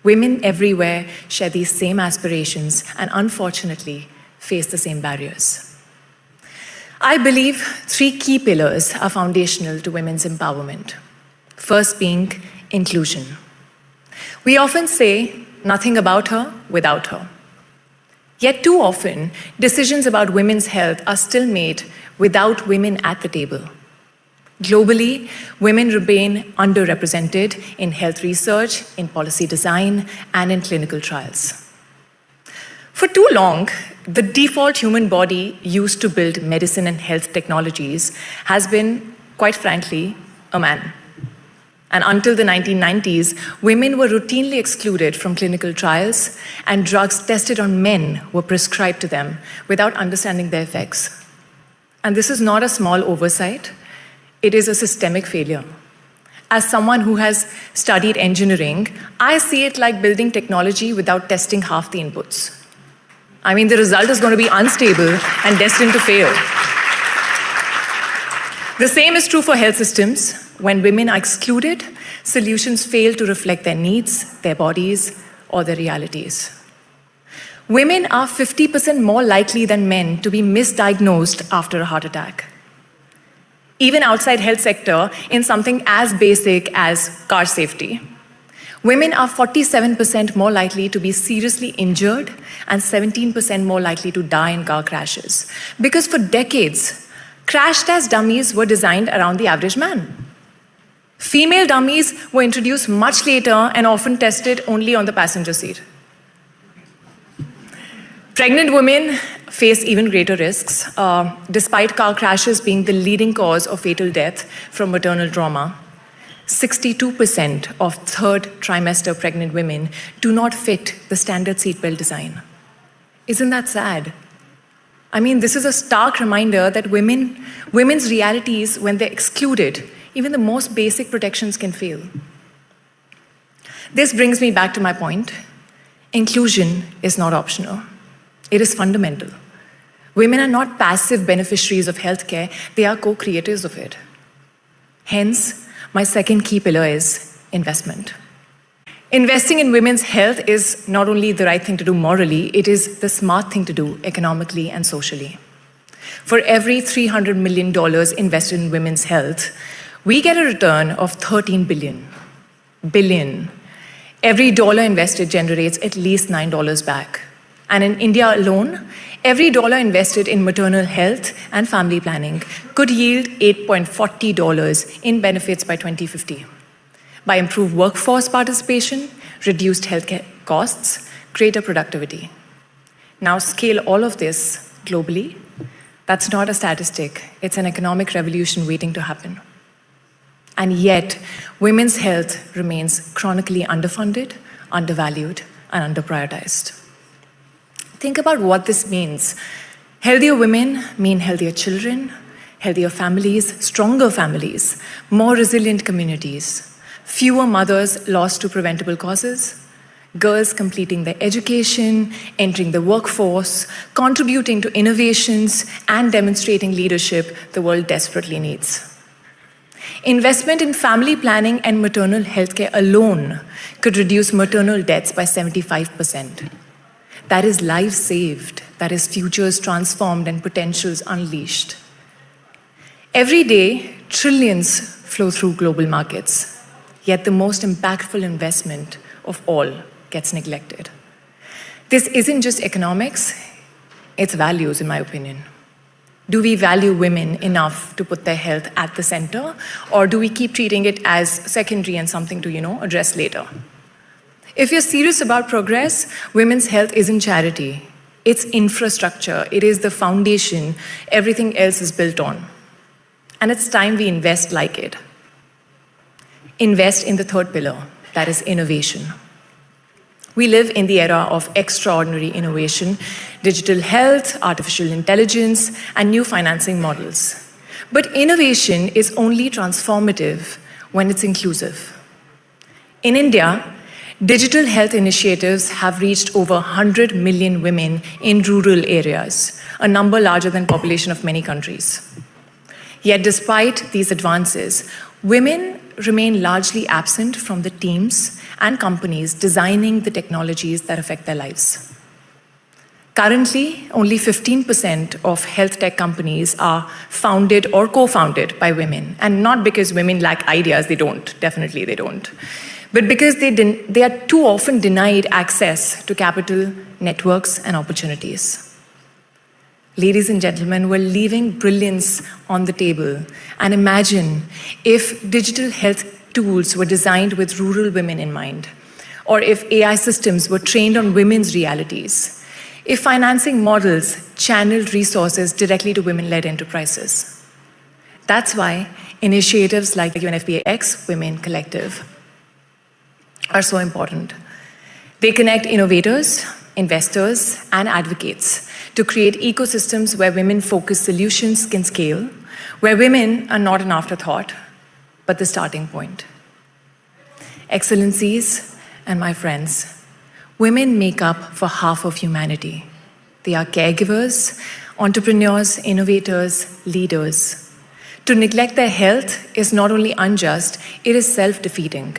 Women everywhere share these same aspirations and unfortunately face the same barriers. I believe 3 key pillars are foundational to women's empowerment. First being inclusion. We often say nothing about her without her. Yet too often, decisions about women's health are still made without women at the table. Globally, women remain underrepresented in health research, in policy design, and in clinical trials. For too long, the default human body used to build medicine and health technologies has been, quite frankly, a man. And until the 1990s, women were routinely excluded from clinical trials, and drugs tested on men were prescribed to them without understanding their effects. And this is not a small oversight. It is a systemic failure. As someone who has studied engineering, I see it like building technology without testing half the inputs. I mean, the result is going to be unstable and destined to fail. The same is true for health systems. When women are excluded, solutions fail to reflect their needs, their bodies, or their realities. Women are 50% more likely than men to be misdiagnosed after a heart attack. Even outside health sector, in something as basic as car safety, women are 47% more likely to be seriously injured and 17% more likely to die in car crashes. Because for decades, crash test dummies were designed around the average man. Female dummies were introduced much later and often tested only on the passenger seat. Pregnant women face even greater risks, despite car crashes being the leading cause of fatal death from maternal trauma. 62% of third trimester pregnant women do not fit the standard seatbelt design. Isn't that sad? I mean, this is a stark reminder that women's realities, when they're excluded, even the most basic protections can fail. This brings me back to my point. Inclusion is not optional. It is fundamental. Women are not passive beneficiaries of healthcare, they are co-creators of it. Hence, my second key pillar is investment. Investing in women's health is not only the right thing to do morally, it is the smart thing to do economically and socially. For every $300 million invested in women's health, we get a return of 13 billion. Every dollar invested generates at least $9 back. And in India alone, every dollar invested in maternal health and family planning could yield $8.40 in benefits by 2050. By improved workforce participation, reduced healthcare costs, greater productivity. Now scale all of this globally. That's not a statistic. It's an economic revolution waiting to happen. And yet, women's health remains chronically underfunded, undervalued, and underprioritized. Think about what this means. Healthier women mean healthier children, healthier families, stronger families, more resilient communities, fewer mothers lost to preventable causes, girls completing their education, entering the workforce, contributing to innovations, and demonstrating leadership the world desperately needs. Investment in family planning and maternal healthcare alone could reduce maternal deaths by 75%. That is lives saved, that is futures transformed and potentials unleashed. Every day, trillions flow through global markets, yet the most impactful investment of all gets neglected. This isn't just economics, it's values, in my opinion. Do we value women enough to put their health at the center, or do we keep treating it as secondary and something to, address later? If you're serious about progress, women's health isn't charity. It's infrastructure. It is the foundation everything else is built on. And it's time we invest like it. Invest in the third pillar, that is innovation. We live in the era of extraordinary innovation, digital health, artificial intelligence, and new financing models. But innovation is only transformative when it's inclusive. In India, digital health initiatives have reached over 100 million women in rural areas, a number larger than the population of many countries. Yet despite these advances, women remain largely absent from the teams and companies designing the technologies that affect their lives. Currently, only 15% of health tech companies are founded or co-founded by women, and not because women lack ideas, they don't, definitely they don't, but because they are too often denied access to capital, networks, and opportunities. Ladies and gentlemen, we're leaving brilliance on the table, and imagine if digital health tools were designed with rural women in mind, or if AI systems were trained on women's realities, if financing models channeled resources directly to women-led enterprises. That's why initiatives like UNFPA X Women Collective are so important. They connect innovators, investors, and advocates to create ecosystems where women-focused solutions can scale, where women are not an afterthought, but the starting point. Excellencies and my friends, women make up for half of humanity. They are caregivers, entrepreneurs, innovators, leaders. To neglect their health is not only unjust, it is self-defeating.